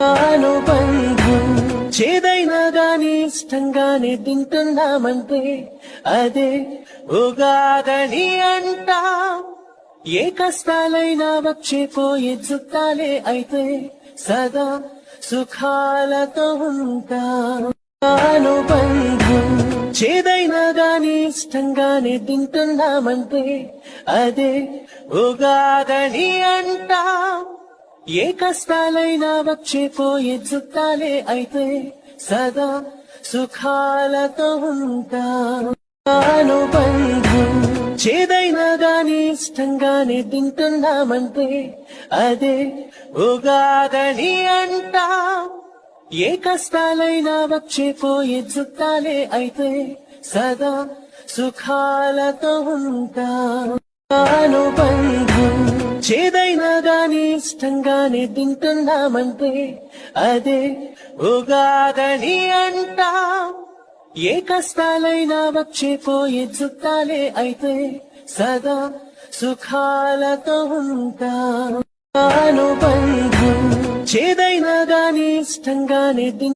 అనుబంధం చేదైనా గాని ఇష్టంగానే తింటున్నామంటే అదే ఉగాదని అంటా. ఏ కష్టాలైనా వచ్చే పోయే చుట్టాలే అయితే సదా సుఖాలతో ఉంటాం. అనుబంధం చేదైనా గాని ఇష్టంగానే తింటున్నామంటే అదే ఉగాదని అంటాం. ఏ కష్టాలైనా వచ్చే పోయే చుట్టాలే అయితే సదా సుఖాలతో ఉంటాం. అనుబంధం చేదైనా గాని ఇష్టంగానే తింటున్నామంటే అదే ఉగాదని అంటాం. ఏ కష్టాలైనా వచ్చే పోయే చుట్టాలే అయితే సదా సుఖాలతో ఉంటాం. అనుబంధం చేదైనా గాని ఇష్టంగానే తింటున్నామంటే అదే ఉగాదని అంటాం. ఏ కష్టాలైనా వచ్చే పోయే చుట్టాలే అయితే సదా సుఖాలతో ఉంటాం. అనుబంధం చేదైనా గాని ఇష్టంగానే